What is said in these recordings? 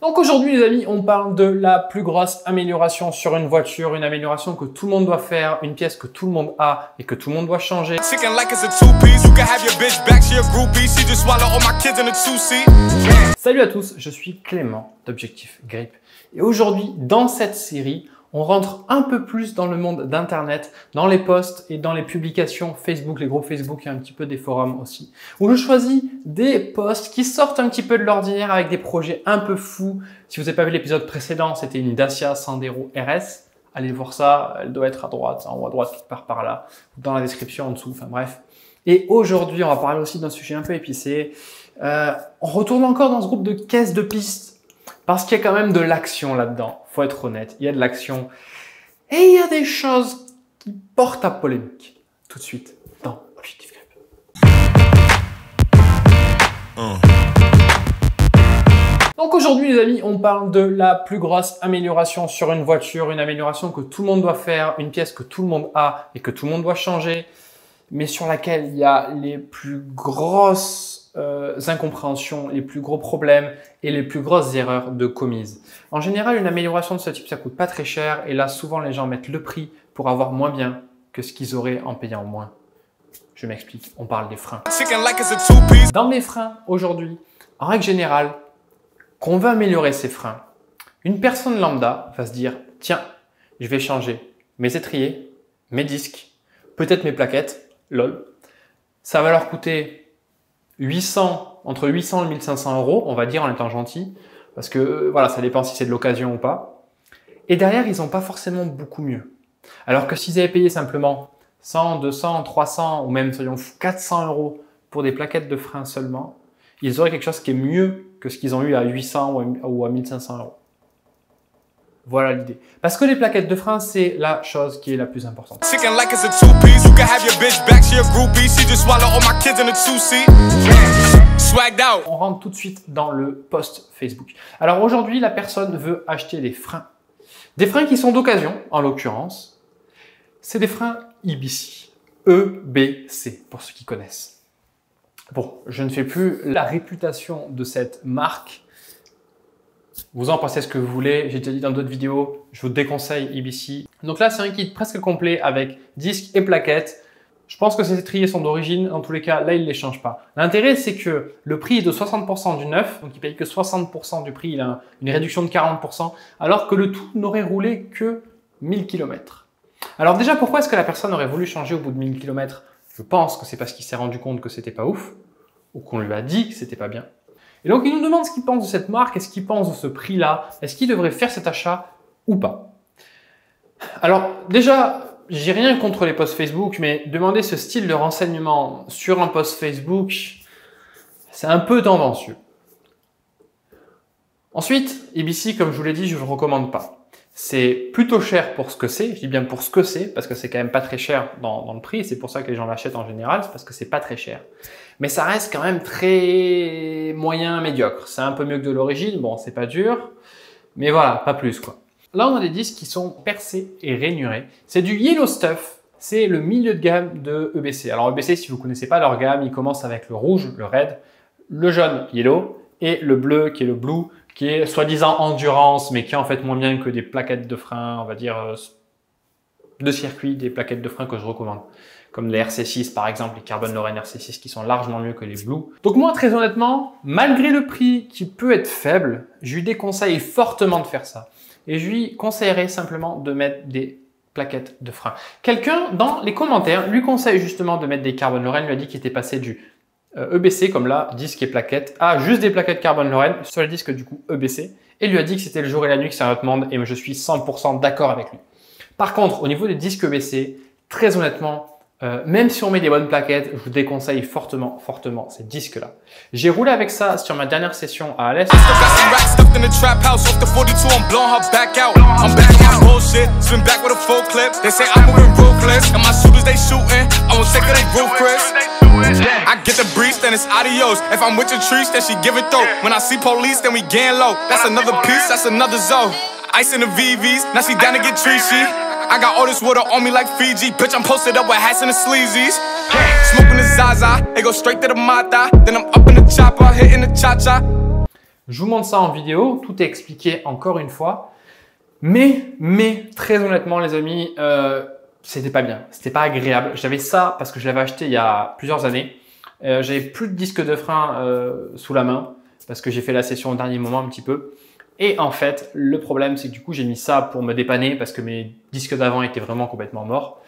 Donc aujourd'hui les amis, on parle de la plus grosse amélioration sur une voiture, une amélioration que tout le monde doit faire, une pièce que tout le monde a et que tout le monde doit changer. Salut à tous, je suis Clément d'Objectif Grip et aujourd'hui dans cette série, on rentre un peu plus dans le monde d'Internet, dans les posts et dans les publications Facebook, les groupes Facebook et un petit peu des forums aussi, où je choisis des posts qui sortent un petit peu de l'ordinaire avec des projets un peu fous. Si vous n'avez pas vu l'épisode précédent, c'était une Dacia Sandero RS. Allez voir ça, elle doit être à droite, en haut à droite, quelque part par là, dans la description en dessous, enfin bref. Et aujourd'hui, on va parler aussi d'un sujet un peu épicé. On retourne encore dans ce groupe de caisses de pistes. Parce qu'il y a quand même de l'action là-dedans, faut être honnête, il y a de l'action. Et il y a des choses qui portent à polémique. Tout de suite, dans Objectif Grip. Donc aujourd'hui les amis, on parle de la plus grosse amélioration sur une voiture, une amélioration que tout le monde doit faire, une pièce que tout le monde a et que tout le monde doit changer, mais sur laquelle il y a les plus grosses incompréhensions, les plus gros problèmes et les plus grosses erreurs de commises. En général, une amélioration de ce type, ça coûte pas très cher et là, souvent, les gens mettent le prix pour avoir moins bien que ce qu'ils auraient en payant moins. Je m'explique, on parle des freins. Dans les freins, aujourd'hui, en règle générale, qu'on veut améliorer ces freins, une personne lambda va se dire, tiens, je vais changer mes étriers, mes disques, peut-être mes plaquettes, lol. Ça va leur coûter entre 800 et 1500 euros, on va dire en étant gentil, parce que voilà, ça dépend si c'est de l'occasion ou pas. Et derrière, ils n'ont pas forcément beaucoup mieux. Alors que s'ils avaient payé simplement 100, 200, 300 ou même, soyons fous, 400 euros pour des plaquettes de frein seulement, ils auraient quelque chose qui est mieux que ce qu'ils ont eu à 800 ou à 1500 euros. Voilà l'idée. Parce que les plaquettes de frein, c'est la chose qui est la plus importante. On rentre tout de suite dans le post Facebook. Alors aujourd'hui, la personne veut acheter des freins. Des freins qui sont d'occasion, en l'occurrence. C'est des freins EBC. EBC, pour ceux qui connaissent. Bon, je ne fais plus la réputation de cette marque. Vous en pensez ce que vous voulez, j'ai déjà dit dans d'autres vidéos, je vous déconseille EBC. Donc là, c'est un kit presque complet avec disques et plaquettes. Je pense que ces étriers sont d'origine, dans tous les cas, là, ils ne les changent pas. L'intérêt, c'est que le prix est de 60% du neuf, donc il paye que 60% du prix, il a une réduction de 40%, alors que le tout n'aurait roulé que 1000 km. Alors déjà, pourquoi est-ce que la personne aurait voulu changer au bout de 1000 km? Je pense que c'est parce qu'il s'est rendu compte que c'était pas ouf, ou qu'on lui a dit que c'était pas bien. Et donc, il nous demande ce qu'il pense de cette marque, est-ce qu'il pense de ce prix-là, est-ce qu'il devrait faire cet achat ou pas. Alors, déjà, j'ai rien contre les posts Facebook, mais demander ce style de renseignement sur un post Facebook, c'est un peu tendancieux. Ensuite, EBC, comme je vous l'ai dit, je ne vous le recommande pas. C'est plutôt cher pour ce que c'est, je dis bien pour ce que c'est, parce que c'est quand même pas très cher dans le prix, c'est pour ça que les gens l'achètent en général, c'est parce que c'est pas très cher. Mais ça reste quand même très moyen, médiocre. C'est un peu mieux que de l'origine, bon, c'est pas dur, mais voilà, pas plus quoi. Là, on a des disques qui sont percés et rainurés. C'est du Yellow Stuff, c'est le milieu de gamme de EBC. Alors EBC, si vous connaissez pas leur gamme, ils commencent avec le rouge, le red, le jaune, yellow, et le bleu qui est le blue, qui est soi-disant endurance, mais qui est en fait moins bien que des plaquettes de frein, on va dire, de circuit, des plaquettes de frein que je recommande. Comme les RC6 par exemple, les Carbon Lorraine RC6 qui sont largement mieux que les Blue. Donc moi, très honnêtement, malgré le prix qui peut être faible, je lui déconseille fortement de faire ça. Et je lui conseillerais simplement de mettre des plaquettes de frein. Quelqu'un dans les commentaires lui conseille justement de mettre des Carbon Lorraine, lui a dit qu'il était passé du EBC, comme là, disque et plaquettes, à juste des plaquettes Carbon Lorraine sur le disque du coup EBC, et lui a dit que c'était le jour et la nuit, que c'est un autre monde, et je suis 100% d'accord avec lui. Par contre, au niveau des disques EBC, très honnêtement, même si on met des bonnes plaquettes, je vous déconseille fortement ces disques-là. J'ai roulé avec ça sur ma dernière session à Alès. I get the breeze, then it's adios. If I'm with your trees, then she give it though. When I see police, then we gang low. That's another piece, that's another zone. Ice in the VVs, now she down to get treachy. I got all this water on me like Fiji. Bitch, I'm posted up with hats and the sleazies. Smoking the Zaza, it go straight to the Mata. Then I'm up in the chopper, hitting the cha-cha. Je vous montre ça en vidéo, tout est expliqué encore une fois. Mais très honnêtement les amis, c'était pas bien, c'était pas agréable. J'avais ça parce que je l'avais acheté il y a plusieurs années. J'avais plus de disque de frein sous la main parce que j'ai fait la session au dernier moment un petit peu. Et en fait, le problème, c'est que du coup, j'ai mis ça pour me dépanner parce que mes disques d'avant étaient vraiment complètement morts.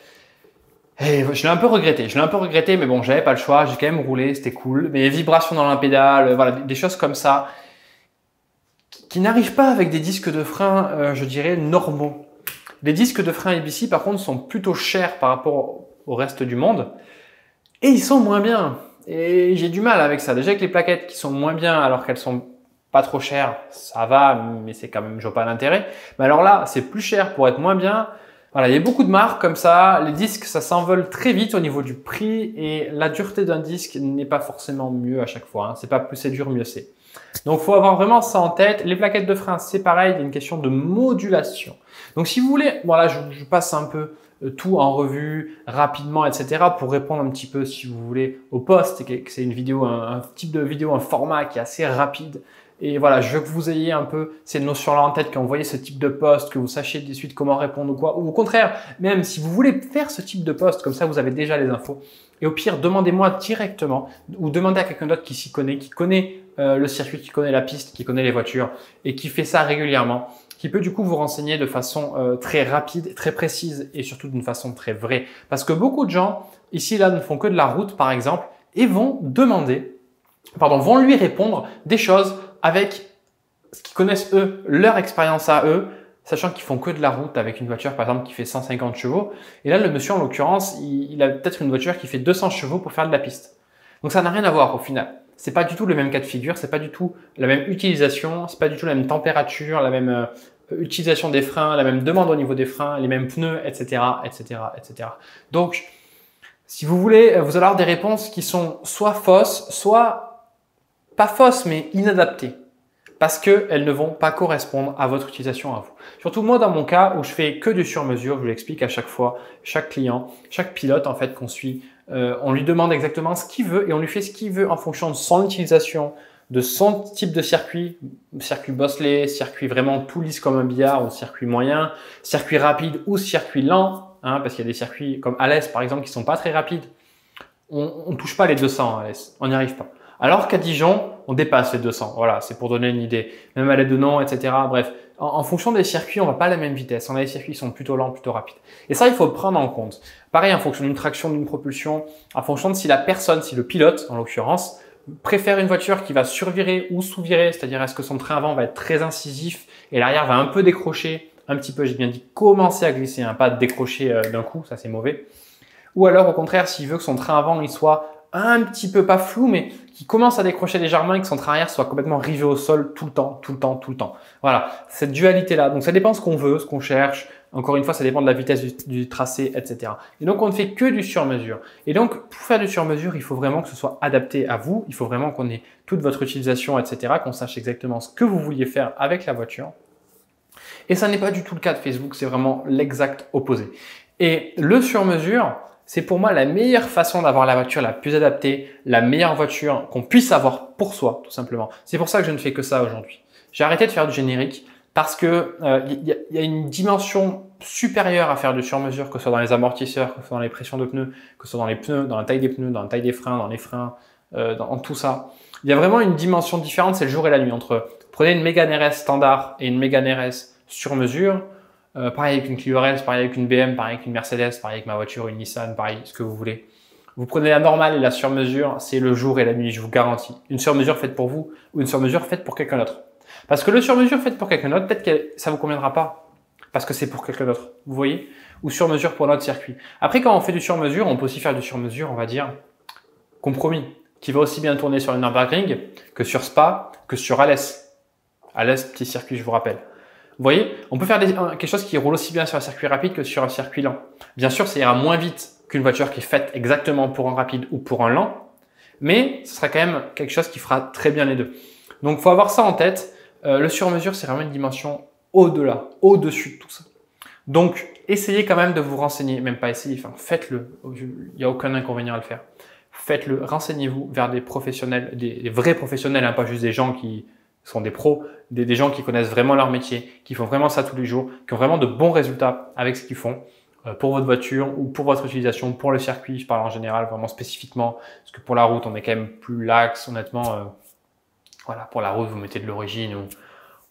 Et je l'ai un peu regretté, mais bon, j'avais pas le choix, j'ai quand même roulé, c'était cool. Mais les vibrations dans la pédale, voilà, des choses comme ça qui n'arrivent pas avec des disques de frein, je dirais, normaux. Les disques de frein ABC, par contre, sont plutôt chers par rapport au reste du monde et ils sont moins bien. Et j'ai du mal avec ça. Déjà avec les plaquettes qui sont moins bien alors qu'elles sont pas trop chères, ça va, mais c'est quand même, je vois pas l'intérêt. Mais alors là, c'est plus cher pour être moins bien. Voilà, il y a beaucoup de marques comme ça. Les disques, ça s'envole très vite au niveau du prix et la dureté d'un disque n'est pas forcément mieux à chaque fois. Hein. C'est pas plus c'est dur, mieux c'est. Donc, faut avoir vraiment ça en tête. Les plaquettes de frein, c'est pareil, il y a une question de modulation. Donc, si vous voulez, voilà, je passe un peu tout en revue rapidement, etc. pour répondre un petit peu, si vous voulez, au post. C'est une vidéo, un type de vidéo, un format qui est assez rapide. Et voilà, je veux que vous ayez un peu ces notions-là en tête quand vous voyez ce type de post, que vous sachiez de suite comment répondre ou quoi. Ou au contraire, même si vous voulez faire ce type de post, comme ça vous avez déjà les infos. Et au pire, demandez-moi directement ou demandez à quelqu'un d'autre qui s'y connaît, qui connaît le circuit, qui connaît la piste, qui connaît les voitures et qui fait ça régulièrement, qui peut du coup vous renseigner de façon très rapide, très précise et surtout d'une façon très vraie. Parce que beaucoup de gens, ici là, ne font que de la route par exemple et vont lui répondre des choses avec ce qu'ils connaissent eux, leur expérience à eux, sachant qu'ils font que de la route avec une voiture par exemple qui fait 150 chevaux. Et là, le monsieur en l'occurrence, il a peut-être une voiture qui fait 200 chevaux pour faire de la piste. Donc ça n'a rien à voir au final. C'est pas du tout le même cas de figure, c'est pas du tout la même utilisation, c'est pas du tout la même température, la même utilisation des freins, la même demande au niveau des freins, les mêmes pneus, etc., etc., etc. Donc, si vous voulez, vous allez avoir des réponses qui sont soit fausses, soit pas fausses, mais inadaptées. Parce qu'elles ne vont pas correspondre à votre utilisation à vous. Surtout moi, dans mon cas, où je fais que du sur-mesure, je vous l'explique à chaque fois, chaque client, chaque pilote en fait qu'on suit, on lui demande exactement ce qu'il veut et on lui fait ce qu'il veut en fonction de son utilisation, de son type de circuit bosselé, circuit vraiment tout lisse comme un billard ou circuit moyen, circuit rapide ou circuit lent, hein, parce qu'il y a des circuits comme Alès par exemple qui sont pas très rapides. On ne touche pas les 200 à Alès, on n'y arrive pas. Alors qu'à Dijon, on dépasse les 200. Voilà, c'est pour donner une idée. Même à l'aide de nom, etc. Bref, en fonction des circuits, on va pas à la même vitesse. On a des circuits qui sont plutôt lents, plutôt rapides. Et ça, il faut le prendre en compte. Pareil, en fonction d'une traction, d'une propulsion, en fonction de si la personne, si le pilote, en l'occurrence, préfère une voiture qui va survirer ou sous-virer, c'est-à-dire est-ce que son train avant va être très incisif et l'arrière va un peu décrocher, un petit peu, j'ai bien dit, commencer à glisser, hein, pas décrocher d'un coup, ça c'est mauvais. Ou alors, au contraire, s'il veut que son train avant, il soit un petit peu pas flou, mais qui commence à décrocher légèrement et que son train arrière soit complètement rivé au sol tout le temps. Voilà, cette dualité-là. Donc, ça dépend ce qu'on veut, ce qu'on cherche. Encore une fois, ça dépend de la vitesse du tracé, etc. Et donc, on ne fait que du sur-mesure. Et donc, pour faire du sur-mesure, il faut vraiment que ce soit adapté à vous. Il faut vraiment qu'on ait toute votre utilisation, etc., qu'on sache exactement ce que vous vouliez faire avec la voiture. Et ça n'est pas du tout le cas de Facebook, c'est vraiment l'exact opposé. Et le sur-mesure, c'est pour moi la meilleure façon d'avoir la voiture la plus adaptée, la meilleure voiture qu'on puisse avoir pour soi, tout simplement. C'est pour ça que je ne fais que ça aujourd'hui. J'ai arrêté de faire du générique parce que y a une dimension supérieure à faire du sur-mesure, que ce soit dans les amortisseurs, que ce soit dans les pressions de pneus, que ce soit dans les pneus, dans la taille des pneus, dans la taille des freins, dans les freins, dans tout ça. Il y a vraiment une dimension différente, c'est le jour et la nuit. Entre prenez une Mégane RS standard et une Mégane RS sur mesure, pareil avec une Clio RS, pareil avec une BM, pareil avec une Mercedes, pareil avec ma voiture, une Nissan, pareil, ce que vous voulez. Vous prenez la normale et la sur-mesure, c'est le jour et la nuit, je vous garantis. Une sur-mesure faite pour vous ou une sur-mesure faite pour quelqu'un d'autre. Parce que le sur-mesure fait pour quelqu'un d'autre, peut-être que ça vous conviendra pas parce que c'est pour quelqu'un d'autre, vous voyez, ou sur-mesure pour notre circuit. Après, quand on fait du sur-mesure, on peut aussi faire du sur-mesure, on va dire, compromis, qui va aussi bien tourner sur le Nürburgring que sur Spa, que sur Alès. Alès, petit circuit, je vous rappelle. Vous voyez, on peut faire quelque chose qui roule aussi bien sur un circuit rapide que sur un circuit lent. Bien sûr, ça ira moins vite qu'une voiture qui est faite exactement pour un rapide ou pour un lent, mais ce sera quand même quelque chose qui fera très bien les deux. Donc, il faut avoir ça en tête. Le sur-mesure, c'est vraiment une dimension au-delà, au-dessus de tout ça. Donc, essayez quand même de vous renseigner, même pas essayer, enfin, faites-le. Il n'y a aucun inconvénient à le faire. Faites-le, renseignez-vous vers des professionnels, des vrais professionnels, hein, pas juste des gens qui Ce sont des pros, des gens qui connaissent vraiment leur métier, qui font vraiment ça tous les jours, qui ont vraiment de bons résultats avec ce qu'ils font pour votre voiture ou pour votre utilisation, pour le circuit. Je parle en général, vraiment spécifiquement, parce que pour la route, on est quand même plus lax, honnêtement. Voilà, pour la route, vous mettez de l'origine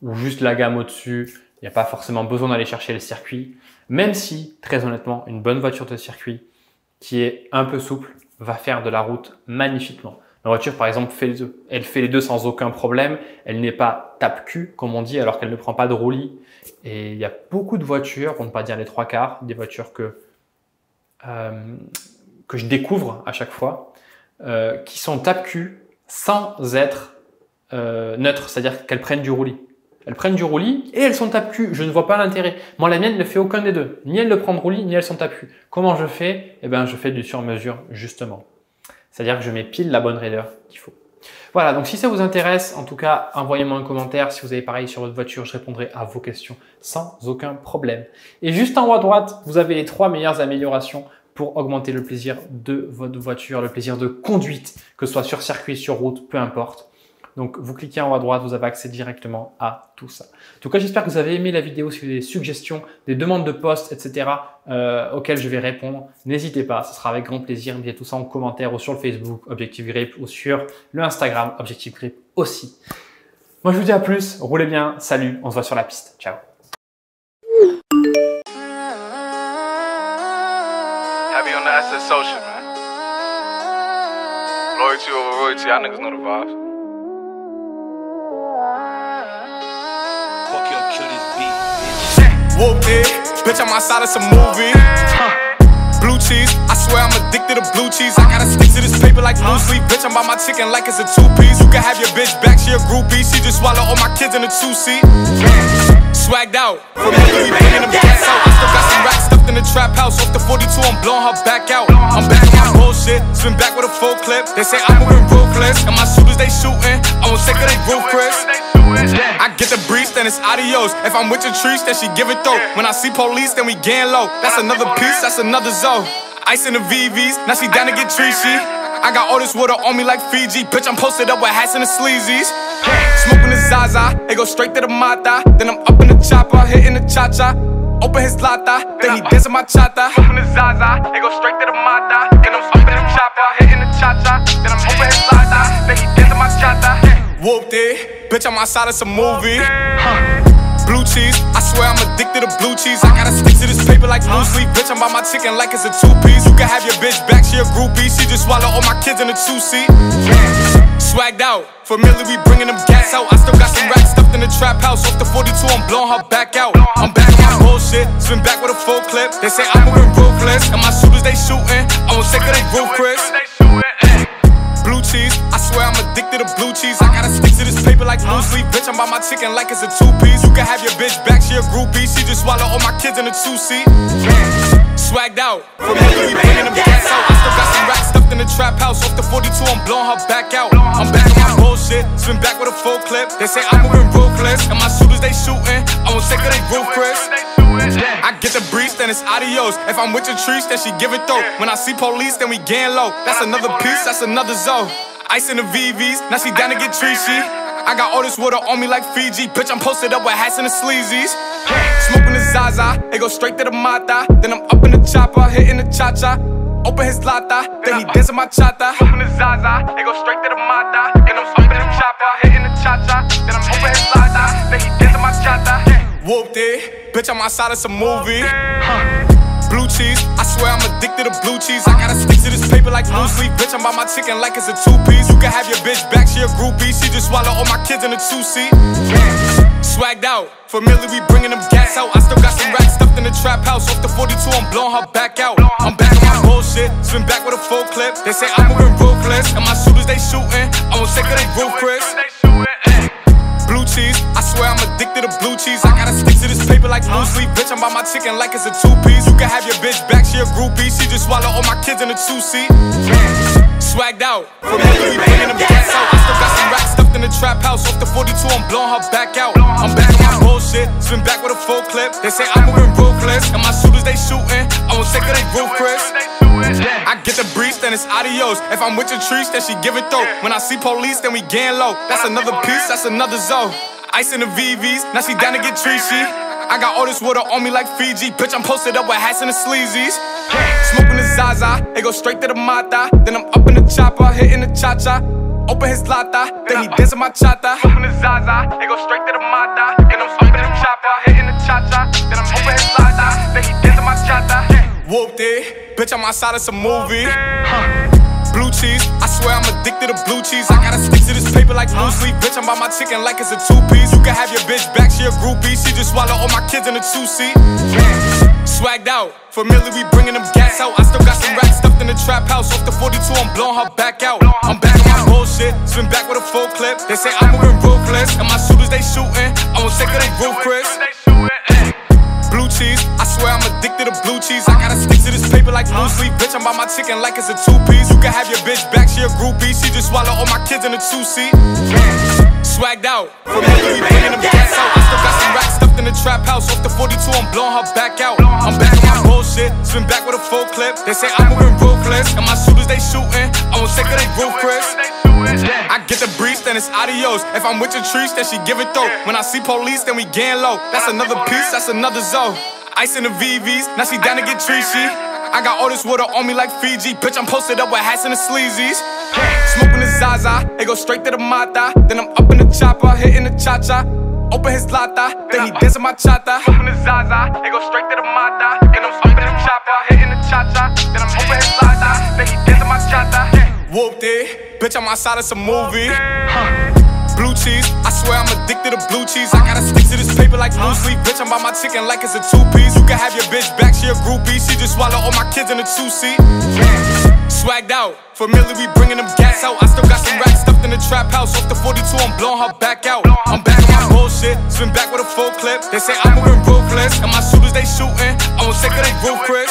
ou juste la gamme au-dessus. Il n'y a pas forcément besoin d'aller chercher le circuit, même si, très honnêtement, une bonne voiture de circuit qui est un peu souple va faire de la route magnifiquement. Ma voiture, par exemple, fait les deux. Elle fait les deux sans aucun problème. Elle n'est pas tape-cul, comme on dit, alors qu'elle ne prend pas de roulis. Et il y a beaucoup de voitures, pour ne pas dire les 3/4, des voitures que je découvre à chaque fois, qui sont tape-cul sans être neutres, c'est-à-dire qu'elles prennent du roulis. Elles prennent du roulis et elles sont tape-cul. Je ne vois pas l'intérêt. Moi, la mienne ne fait aucun des deux. Ni elle ne prend de roulis, ni elles sont tape-cul. Comment je fais? Eh bien, je fais du sur-mesure, justement. C'est-à-dire que je mets pile la bonne raideur qu'il faut. Voilà, donc si ça vous intéresse, en tout cas, envoyez-moi un commentaire. Si vous avez pareil sur votre voiture, je répondrai à vos questions sans aucun problème. Et juste en haut à droite, vous avez les 3 meilleures améliorations pour augmenter le plaisir de votre voiture, le plaisir de conduite, que ce soit sur circuit, sur route, peu importe. Donc, vous cliquez en haut à droite, vous avez accès directement à tout ça. En tout cas, j'espère que vous avez aimé la vidéo. Si vous avez des suggestions, des demandes de posts, etc., auxquelles je vais répondre, n'hésitez pas, ce sera avec grand plaisir. Mettez tout ça en commentaire ou sur le Facebook, Objectif Grip, ou sur le Instagram, Objectif Grip aussi. Moi, je vous dis à plus, roulez bien, salut, on se voit sur la piste. Ciao. Happy on the SS social, man. Loyalty over royalty, y'all niggas know the vibes. Whoop it, bitch, I'm outside of some movie. Blue cheese, I swear I'm addicted to blue cheese. I gotta stick to this paper like blue sleep. Bitch, I'm by my chicken like it's a 2-piece. You can have your bitch back, she a groupie. She just swallow all my kids in a 2-seat. Swagged out, familiar, we bringing them gas out. I still got some racks stuffed in the trap house. Off the 42, I'm blowing her back out. I'm back on my bullshit, spin back with a full clip. They say I'm moving ruthless, and my shooters they shooting. I won't take her, they roof, Chris. I get the breeze, then it's adios. If I'm with your trees, then she give it though. When I see police, then we gang low. That's another piece, that's another zone. Ice in the VVs, now she down to get treachy. I got all this water on me like Fiji. Bitch, I'm posted up with hats and the sleazies. Smoking the Zaza, it go straight to the Mata. Then I'm up in the chopper, hitting the cha-cha. Open his lata, then he dancing my chata. Smoking the Zaza, it go straight to the Mata. Then I'm up in the chopper, hitting the cha-cha. Then I'm open his lata, then he dancing my chata. Whooped it, bitch, I'm outside of some movie. Blue cheese, I swear I'm addicted to blue cheese. I gotta stick to this paper like blue sleep. Bitch, I'm by my chicken like it's a 2-piece. You can have your bitch back, she a groupie. She just swallow all my kids in a 2-seat. Swagged out, familiar, we bringing them gas out. I still got some racks stuffed in the trap house. Off the 42, I'm blowing her back out. I'm back on my bullshit, spin back with a full clip. They say I'm moving ruthless, and my shooters they shooting. I won't take her, they roof, Chris. Blue cheese, I swear I'm addicted to blue cheese. I gotta stick to this paper like blue sleep. Bitch, I'm by my chicken like it's a 2-piece. You can have your bitch back, she a groupie. She just swallow all my kids in a 2-seat. Swagged out, familiar, we bringing them gas out. I still got some racks stuffed in the trap house. Off the 42, I'm blowing her back out. I'm back on my bullshit, spin back with a full clip. They say I'm moving ruthless, and my shooters they shooting. I won't take her, they roof, Chris. I get the breeze, then it's adios. If I'm with your trees, then she give it though. When I see police, then we gang low. That's another piece, that's another zone. Ice in the VVs, now she down to get treachy. I got all this water on me like Fiji. Bitch, I'm posted up with hats and the sleazies. Smoking the Zaza, it go straight to the Mata. Then I'm up in the chopper, hitting the cha-cha. Open his lata, then he dancing my chata. Smoking the Zaza, it go straight to the Mata. Then I'm up in the chopper, hitting the cha-cha. Then I'm open his lata, then he dancing my chata. Whooped it, bitch, I'm outside of some movie. Blue cheese, I swear I'm addicted to blue cheese. I gotta stick to this paper like blue sleep. Bitch, I'm by my chicken like it's a 2-piece. You can have your bitch back, she a groupie. She just swallow all my kids in a 2-seat. Swagged out, familiar, we bringing them gas out. I still got some racks stuffed in the trap house. Off the 42, I'm blowing her back out. I'm back on my bullshit, spin back with a full clip. They say I'm moving ruthless, and my shooters they shooting. I won't take her, they roof, Chris. Blue cheese, I swear I'm addicted to blue cheese. I gotta stick to this paper like blue sleep. Bitch, I'm by my chicken like it's a 2-piece. You can have your bitch back, she a groupie. She just swallow all my kids in a 2-seat. Swagged out, familiar, we bringing them gas out. I still got some racks stuffed in the trap house. Off the 42, I'm blowing her back out. I'm back on my bullshit, spin back with a full clip. They say I'm moving ruthless, and my shooters they shooting. I won't take her, they roof, Chris. I get the breeze, then it's adios. If I'm with your trees, then she give it though. When I see police, then we gang low. That's another piece, that's another zone. Ice in the VVs, now she down to get treachy. I got all this water on me like Fiji. Bitch, I'm posted up with hats and the sleazies. Smoking the Zaza, it go straight to the Mata. Then I'm up in the chopper, hitting the cha-cha. Open his lata, then he dancing my chata. Smoking the Zaza, it go straight to the Mata. Then I'm up in the chopper, hitting the cha-cha. Then I'm open his lata, then he dancing my chata. Whooped it, bitch, I'm outside of some movie. Blue cheese, I swear I'm addicted to blue cheese. I gotta stick to this paper like blue sleep. Bitch, I'm by my chicken like it's a two-piece. You can have your bitch back, she a groupie. She just swallow all my kids in a two-seat. Swagged out, familiar, we bringing them gas out. I still got some racks stuffed in the trap house. Off the 42, I'm blowing her back out. I'm back on my bullshit, spin back with a full clip. They say I'm moving ruthless, and my shooters, they shooting. I won't take of they roof, Chris. Blue cheese, I swear I'm addicted to blue cheese. I gotta stick to this paper like blue sleep. Bitch, I'm by my chicken like it's a two-piece. You can have your bitch back, she a groupie. She just swallow all my kids in a two-seat. Swagged out, familiar, we bringing them gas out. I still got some racks stuffed in the trap house. Off the 42, I'm blowing her back out. I'm back on my bullshit, spin back with a full clip. They say I'm moving ruthless, and my shooters, they shooting. I won't take of they roof, Chris. I get the breeze, then it's adios. If I'm with your trees, then she give it though. When I see police, then we gang low. That's another piece, that's another zone. Ice in the VVs, now she down to get treachy. I got all this water on me like Fiji. Bitch, I'm posted up with hats and the sleazies. Smoking the Zaza, it go straight to the Mata. Then I'm up in the chopper, hitting the cha-cha. Open his lata, then he dancing my chata. Smoking the Zaza, it go straight to the Mata. Then I'm up in the chopper, hitting the cha-cha. Then I'm open his lata, then he dancing my chata. Whooped it, bitch, I'm outside of some movie. Blue cheese, I swear I'm addicted to blue cheese. I gotta stick to this paper like blue sleep. Bitch, I'm by my chicken like it's a two-piece. You can have your bitch back, she a groupie. She just swallow all my kids in a two-seat. Swagged out, familiar, we bringing them gas out. I still got some racks stuffed in the trap house. Off the 42, I'm blowing her back out. I'm back on my bullshit, spin back with a full clip. They say I'm moving ruthless, and my shooters, they shooting. I won't take of they roof, Chris.